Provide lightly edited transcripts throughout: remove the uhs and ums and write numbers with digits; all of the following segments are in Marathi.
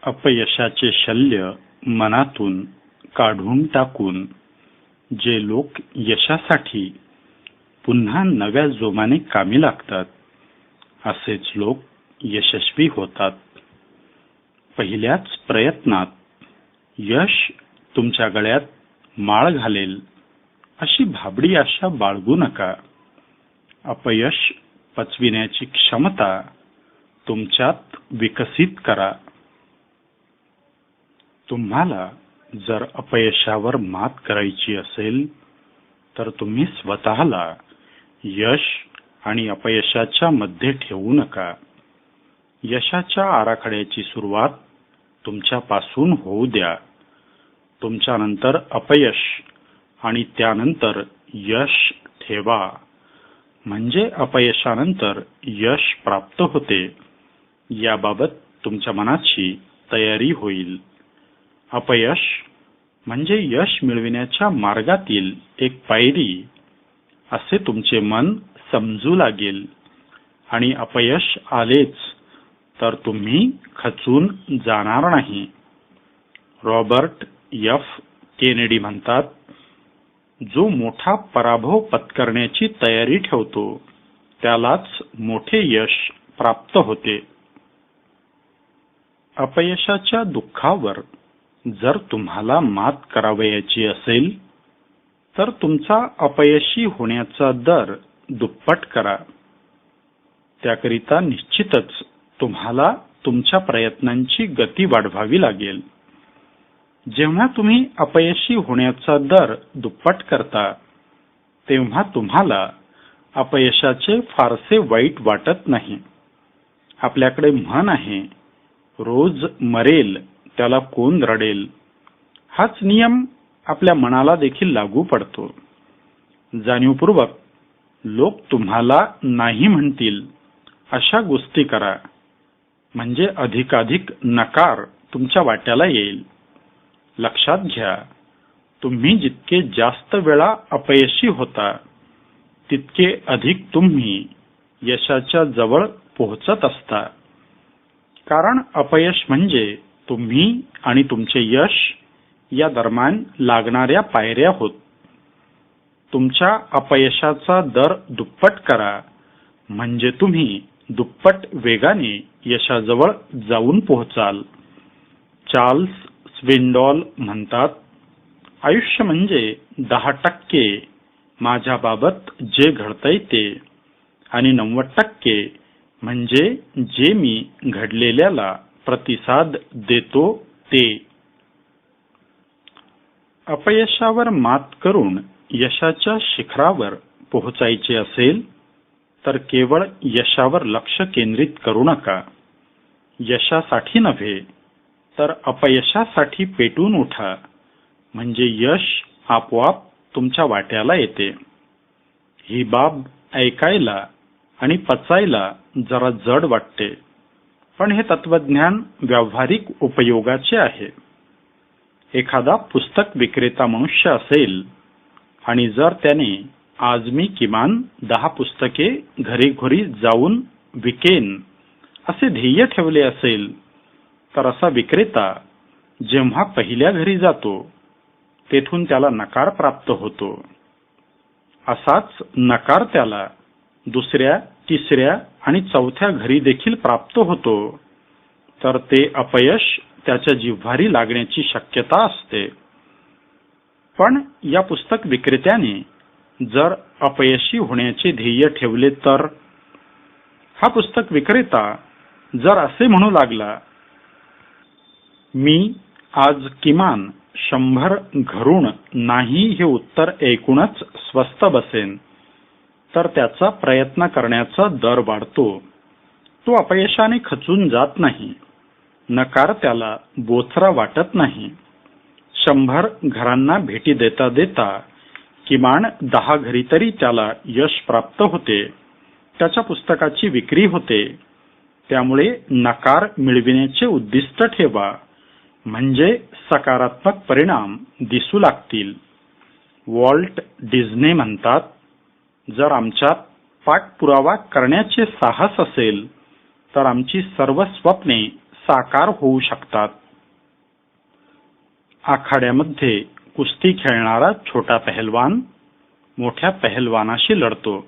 अपयशाचे शल्य मनातून काढून टाकून जे लोक यशासाठी पुन्हा नव्या जोमाने कामी लागतात, असेच लोक यशस्वी होतात. पहिल्याच प्रयत्नात यश तुमच्या गळ्यात माळ घालेल अशी भाबडी आशा बाळगू नका. अपयश पचविण्याची क्षमता तुमच्यात विकसित करा. तुम्हाला जर अपयशावर मात करायची असेल तर तुम्ही स्वतःला यश आणि अपयशाच्या मध्ये ठेवू नका. यशाच्या आराखड्याची सुरुवात तुमच्यापासून होऊ द्या. तुमच्यानंतर अपयश आणि त्यानंतर यश ठेवा. म्हणजे अपयशानंतर यश प्राप्त होते याबाबत तुमच्या मनाची तयारी होईल. अपयश म्हणजे यश मिळविण्याच्या मार्गातील एक पायरी असे तुमचे मन समजू लागेल आणि अपयश आलेच तर तुम्ही खचून जाणार नाही. रॉबर्ट एफ केनेडी म्हणतात, जो मोठा पराभव पत्करण्याची तयारी ठेवतो त्यालाच मोठे यश प्राप्त होते. अपयशाच्या दुःखावर जर तुम्हाला मात करावयाची असेल तर तुमचा अपयशी होण्याचा दर दुप्पट करा. त्याकरिता निश्चितच तुम्हाला तुमच्या प्रयत्नांची गती वाढवावी लागेल. जेव्हा तुम्ही अपयशी होण्याचा दर दुप्पट करता तेव्हा तुम्हाला अपयशाचे फारसे वाईट वाटत नाही. आपल्याकडे म्हण आहे, रोज मरेल त्याला कोण रडेल. हाच नियम आपल्या मनाला देखील लागू पडतो. जाणीवपूर्वक लोक तुम्हाला नाही म्हणतील अशा गोष्टी करा, म्हणजे अधिकाधिक नकार तुमच्या वाट्याला येईल. लक्षात घ्या, तुम्ही जितके जास्त वेळा अपयशी होता तितके अधिक तुम्ही यशाच्या जवळ पोहोचत असता. कारण अपयश म्हणजे तुम्ही आणि तुमचे यश या दरम्यान लागणाऱ्या पायऱ्या होत. तुमच्या अपयशाचा दर दुप्पट करा, म्हणजे तुम्ही दुप्पट वेगाने यशाजवळ जाऊन पोहोचाल. चार्ल्स स्विंडॉल म्हणतात, आयुष्य म्हणजे 10% माझ्याबाबत जे घडतंय ते आणि 90% म्हणजे जे मी घडलेल्याला प्रतिसाद देतो ते. अपयशावर मात करून यशाच्या शिखरावर पोहोचायचे असेल तर केवळ यशावर लक्ष केंद्रित करू नका. यशासाठी नव्हे तर अपयशासाठी पेटून उठा, म्हणजे यश आपोआप तुमच्या वाट्याला येते. ही बाब ऐकायला आणि पचायला जरा जड वाटते, पण हे तत्वज्ञान व्यावहारिक उपयोगाचे आहे. एखादा पुस्तक विक्रेता मनुष्य असेल आणि जर त्याने आज मी किमान 10 पुस्तके घरी जाऊन विकेन असे ध्येय ठेवले असेल तर असा विक्रेता जेव्हा पहिल्या घरी जातो तेथून त्याला नकार प्राप्त होतो. असाच नकार त्याला दुसऱ्या, तिसऱ्या आणि चौथ्या घरी देखील प्राप्त होतो, तर ते अपयश त्याच्या जिव्हारी लागण्याची शक्यता असते. पण या पुस्तक विक्रेत्याने जर अपयशी होण्याचे ध्येय ठेवले तर हा पुस्तक विक्रेता जर असे म्हणू लागला, मी आज किमान 100 घरून नाही हे उत्तर ऐकूनच स्वस्थ बसेन, तर त्याचा प्रयत्न करण्याचा दर वाढतो. तो अपयशाने खचून जात नाही. नकार त्याला बोचरा वाटत नाही. 100 घरांना भेटी देता देता किमान 10 घरी तरी त्याला यश प्राप्त होते. त्याच्या पुस्तकाची विक्री होते. त्यामुळे नकार मिळविण्याचे उद्दिष्ट ठेवा, म्हणजे सकारात्मक परिणाम दिसू लागतील. वॉल्ट डिझने म्हणतात, जर आमच्यात पाठपुरावा करण्याचे साहस असेल तर आमची सर्व स्वप्ने साकार होऊ शकतात. आखाड्यामध्ये कुस्ती खेळणारा छोटा पहलवान मोठ्या पहलवानाशी लढतो.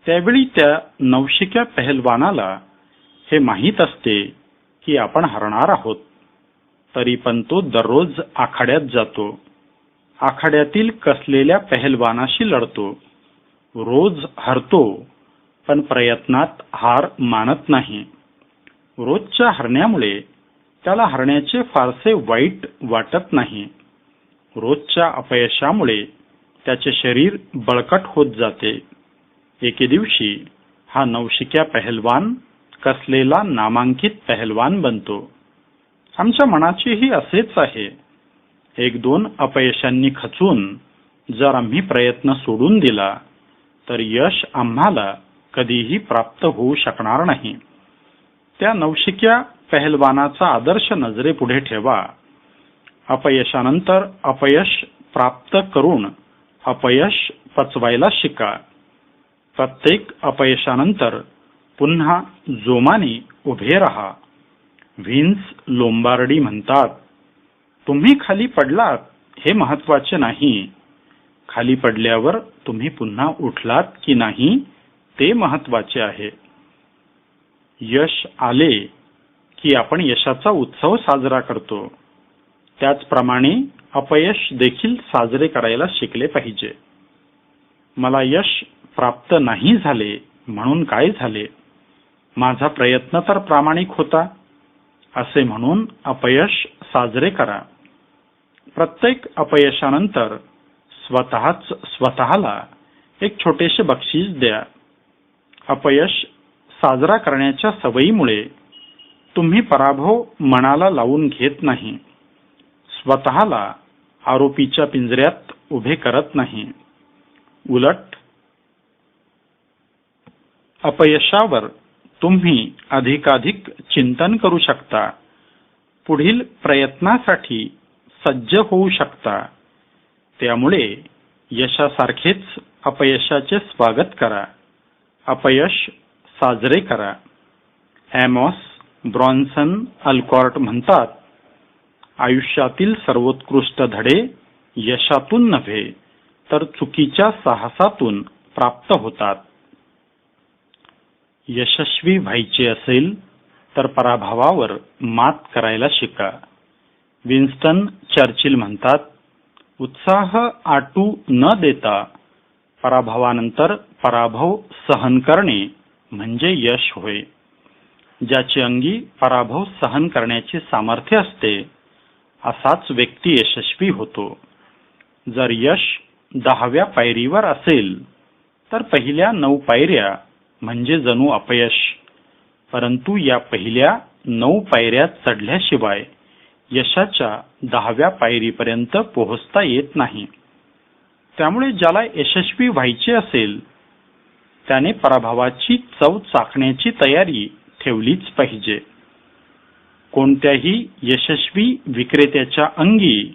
त्यावेळी त्या नवशिक्या पहलवानाला हे माहीत असते की आपण हरणार आहोत. तरी पण तो दररोज आखाड्यात जातो. आखाड्यातील कसलेल्या पहलवानाशी लढतो. रोज हरतो, पण प्रयत्नात हार मानत नाही. रोजच्या हरण्यामुळे त्याला हरण्याचे फारसे वाईट वाटत नाही. रोजच्या अपयशामुळे त्याचे शरीर बळकट होत जाते. एके दिवशी हा नवशिक्या पहलवान कसलेला नामांकित पहलवान बनतो. आमच्या मनाचेही असेच आहे. एक दोन अपयशांनी खचून जर आम्ही प्रयत्न सोडून दिला तर यश आम्हाला कधीही प्राप्त होऊ शकणार नाही. त्या नवशिक्या पहलवानाचा आदर्श नजरेपुढे ठेवा. अपयशानंतर अपयश प्राप्त करून अपयश पचवायला शिका. प्रत्येक अपयशानंतर पुन्हा जोमाने उभे राहा. व्हिन्स लोम्बार्डी म्हणतात, तुम्ही खाली पडलात हे महत्वाचे नाही, खाली पडल्यावर तुम्ही पुन्हा उठलात की नाही ते महत्वाचे आहे. यश आले की आपण यशाचा उत्सव साजरा करतो. त्याचप्रमाणे अपयश देखील साजरे करायला शिकले पाहिजे. मला यश प्राप्त नाही झाले म्हणून काय झाले, माझा प्रयत्न तर प्रामाणिक होता असे म्हणून अपयश साजरे करा. प्रत्येक अपयशानंतर स्वतःला एक छोटेसे बक्षीस द्या. अपयश साजरा करण्याच्या सवयीमुळे तुम्ही पराभव मनाला लावून घेत नाही. स्वतःला आरोपीच्या पिंजऱ्यात उभे करत नाही. उलट अपयशावर तुम्ही अधिकाधिक चिंतन करू शकता. पुढील प्रयत्नासाठी सज्ज होऊ शकता. त्यामुळे यशासारखेच अपयशाचे स्वागत करा. अपयश साजरे करा. ॲमॉस ब्रॉन्सन अल्कॉर्ट म्हणतात, आयुष्यातील सर्वोत्कृष्ट धडे यशातून नव्हे तर चुकीच्या साहसातून प्राप्त होतात. यशस्वी व्हायचे असेल तर पराभवावर मात करायला शिका. विन्स्टन चर्चिल म्हणतात, उत्साह आटू न देता पराभवानंतर पराभव सहन करणे म्हणजे यश होय. ज्याचे अंगी पराभव सहन करण्याचे सामर्थ्य असते असाच व्यक्ती यशस्वी होतो. जर यश 10व्या पायरीवर असेल तर पहिल्या 9 पायऱ्या म्हणजे जणू अपयश. परंतु या पहिल्या 9 पायऱ्या चढल्याशिवाय यशाच्या 10व्या पायरीपर्यंत पोहोचता येत नाही. त्यामुळे ज्याला यशस्वी व्हायचे असेल त्याने पराभवाची चव चाखण्याची तयारी ठेवलीच पाहिजे. कोणत्याही यशस्वी विक्रेत्याच्या अंगी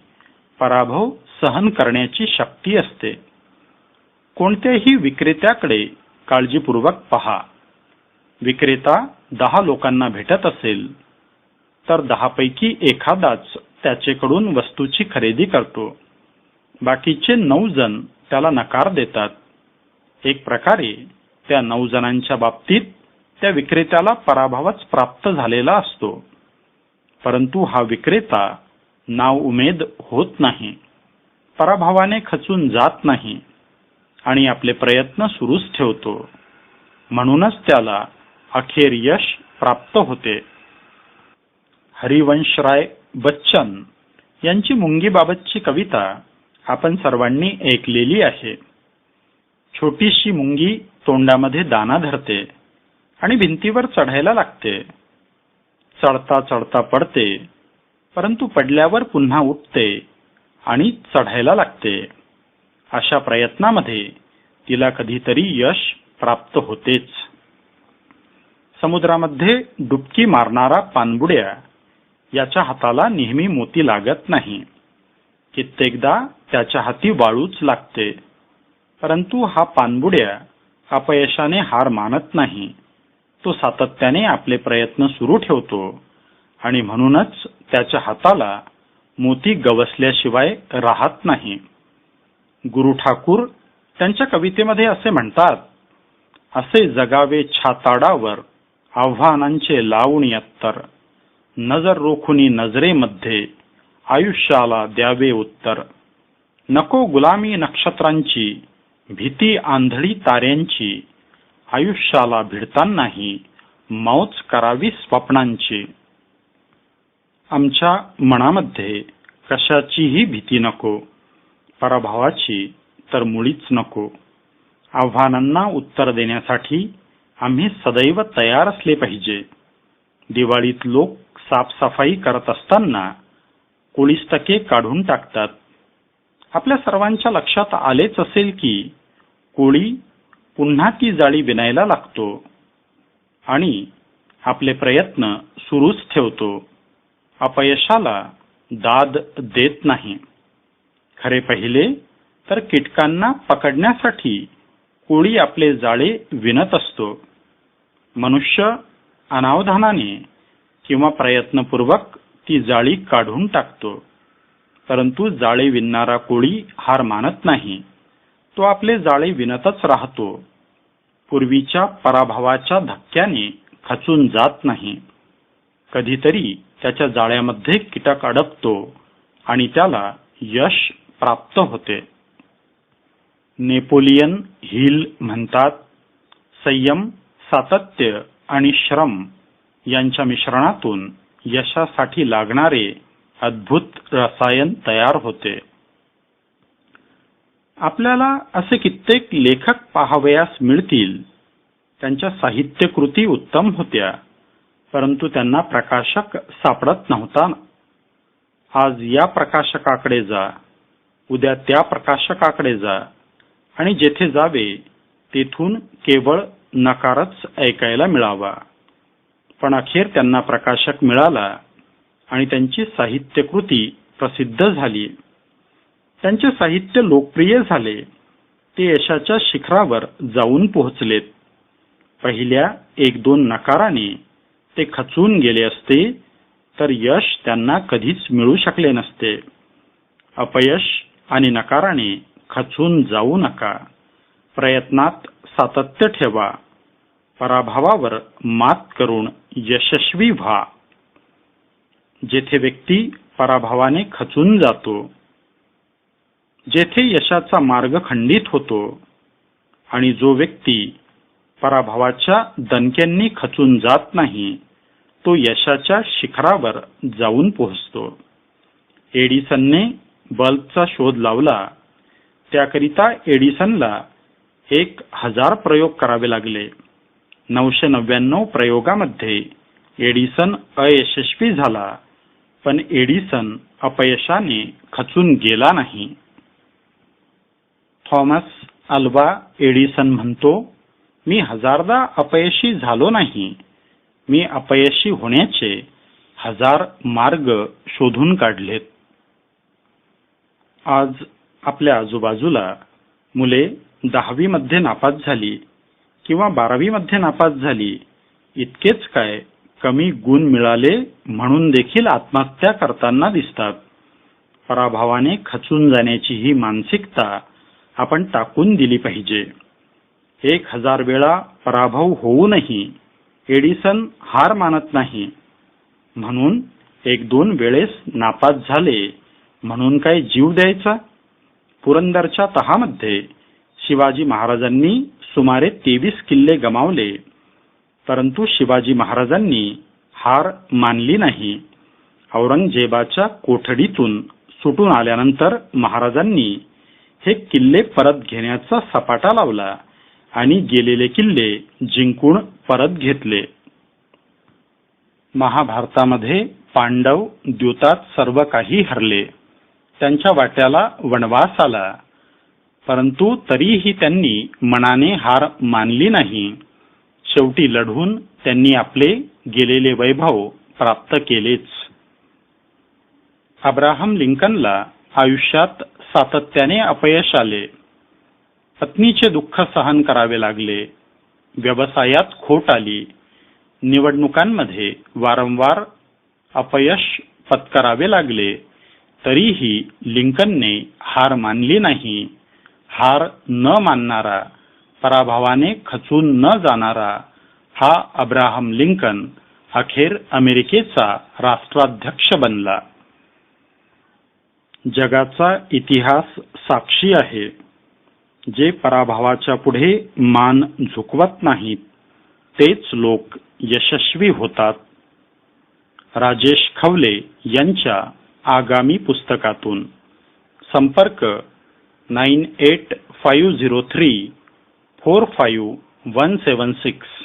पराभव सहन करण्याची शक्ती असते. कोणत्याही विक्रेत्याकडे काळजीपूर्वक पहा. विक्रेता 10 लोकांना भेटत असेल तर 10 पैकी एखादाच त्याच्याकडून वस्तूची खरेदी करतो. बाकीचे 9 जण त्याला नकार देतात. एक प्रकारे त्या 9 जणांच्या बाबतीत त्या विक्रेत्याला पराभवच प्राप्त झालेला असतो. परंतु हा विक्रेता नाव उमेद होत नाही, पराभवाने खचून जात नाही आणि आपले प्रयत्न सुरूच ठेवतो. म्हणूनच त्याला अखेर यश प्राप्त होते. हरिवंशराय बच्चन यांची मुंगीबाबतची कविता आपण सर्वांनी ऐकलेली आहे. छोटीशी मुंगी तोंडामध्ये दाणा धरते आणि भिंतीवर चढायला लागते. चढता चढता पडते, परंतु पडल्यावर पुन्हा उठते आणि चढायला लागते. अशा प्रयत्नामध्ये तिला कधीतरी यश प्राप्त होतेच. समुद्रामध्ये डुबकी मारणारा पाणबुड्या याच्या हाताला नेहमी मोती लागत नाही. कित्येकदा त्याच्या हाती वाळूच लागते. परंतु हा पाणबुड्या अपयशाने हार मानत नाही. तो सातत्याने आपले प्रयत्न सुरू ठेवतो आणि म्हणूनच त्याच्या हाताला मोती गवसल्याशिवाय राहत नाही. गुरु ठाकूर त्यांच्या कवितेमध्ये असे म्हणतात, असे जगावे छाताडावर आव्हानांचे लावून अत्तर, नजर रोखुनी नजरेमध्ये आयुष्याला द्यावे उत्तर. नको गुलामी नक्षत्रांची, भीती आंधळी ताऱ्यांची, आयुष्याला भिडतानाही मौज करावी स्वप्नांची. आमच्या मनामध्ये कशाचीही भीती नको, पराभवाची तर मुळीच नको. आव्हानांना उत्तर देण्यासाठी आम्ही सदैव तयार असले पाहिजे. दिवाळीत लोक साफसफाई करत असताना कोळिस्तके काढून टाकतात. आपल्या सर्वांच्या लक्षात आलेच असेल की कोळी पुन्हा ती जाळी विणायला लागतो आणि आपले प्रयत्न सुरूच ठेवतो. अपयशाला दाद देत नाही. खरे पाहिले तर कीटकांना पकडण्यासाठी कोळी आपले जाळे विणत असतो. मनुष्य अनावधानाने किंवा प्रयत्नपूर्वक ती जाळी काढून टाकतो, परंतु जाळे विणणारा कोळी हार मानत नाही. तो आपले जाळे विणतच राहतो. पूर्वीच्या पराभवाच्या धक्क्याने खचून जात नाही. कधीतरी त्याच्या जाळ्यामध्ये कीटक अडकतो आणि त्याला यश प्राप्त होते. नेपोलियन हिल म्हणतात, संयम, सातत्य आणि श्रम यांच्या मिश्रणातून यशासाठी लागणारे अद्भुत रसायन तयार होते. आपल्याला असे कित्येक लेखक पाहावयास मिळतील. त्यांच्या साहित्यकृती उत्तम होत्या, परंतु त्यांना प्रकाशक सापडत नव्हता. आज या प्रकाशकाकडे जा, उद्या त्या प्रकाशकाकडे जा आणि जेथे जावे तेथून केवळ नकारच ऐकायला मिळावा. पण अखेर त्यांना प्रकाशक मिळाला आणि त्यांची साहित्यकृती प्रसिद्ध झाली. त्यांचे साहित्य लोकप्रिय झाले. ते यशाच्या शिखरावर जाऊन पोहोचलेत. पहिल्या 1-2 नकाराने ते खचून गेले असते तर यश त्यांना कधीच मिळू शकले नसते. अपयश आणि नकाराने खचून जाऊ नका. प्रयत्नात सातत्य ठेवा. पराभवावर मात करून यशस्वी व्हा. जेथे व्यक्ती पराभवाने खचून जातो, जेथे यशाचा मार्ग खंडित होतो आणि जो व्यक्ती पराभवाच्या दणक्यांनी खचून जात नाही, तो यशाच्या शिखरावर जाऊन पोहोचतो. एडिसनने बल्बचा शोध लावला. त्याकरिता एडिसनला 1000 प्रयोग करावे लागले. 999 प्रयोगामध्ये एडिसन अयशस्वी झाला, पण एडिसन अपयशाने खचून गेला नाही. थॉमस अल्वा एडिसन म्हणतो, मी 1000दा अपयशी झालो नाही. मी अपयशी होण्याचे 1000 मार्ग शोधून काढलेत. आज आपल्या आजूबाजूला मुले 10वी मध्ये नापास झाली किंवा 12वी मध्ये नापास झाली, इतकेच काय कमी गुण मिळाले म्हणून देखील आत्महत्या करताना दिसतात. पराभवाने खचून जाण्याची ही मानसिकता आपण टाकून दिली पाहिजे. 1000 वेळा पराभव होऊनही एडिसन हार मानत नाही. म्हणून 1-2 वेळेस नापास झाले म्हणून काय जीव द्यायचा? पुरंदरच्या तहामध्ये शिवाजी महाराजांनी सुमारे 23 किल्ले गमावले, परंतु शिवाजी महाराजांनी हार मानली नाही. औरंगजेबाच्या कोठडीतून सुटून आल्यानंतर महाराजांनी हे किल्ले परत घेण्याचा सपाटा लावला आणि गेलेले किल्ले जिंकून परत घेतले. महाभारतामध्ये पांडव द्यूतात सर्व काही हरले. त्यांच्या वाट्याला वनवास आला, परंतु तरीही त्यांनी मनाने हार मानली नाही. शेवटी लढून त्यांनी आपले गेलेले वैभव प्राप्त केलेच. अब्राहम लिंकनला आयुष्यात सातत्याने अपयश आले. पत्नीचे दुःख सहन करावे लागले. व्यवसायात खोट आली. निवडणुकांमध्ये वारंवार अपयश पत्करावे लागले तरीही लिंकनने हार मानली नाही. हार न मानणारा, पराभवाने खचून न जाणारा हा अब्राहम लिंकन अखेर अमेरिकेचा राष्ट्राध्यक्ष बनला. जगाचा इतिहास साक्षी आहे. जे पराभवाच्या पुढे मान झुकवत नाहीत तेच लोक यशस्वी होतात. राजेश खवले यांच्या आगामी पुस्तकातून. संपर्क 9850345176.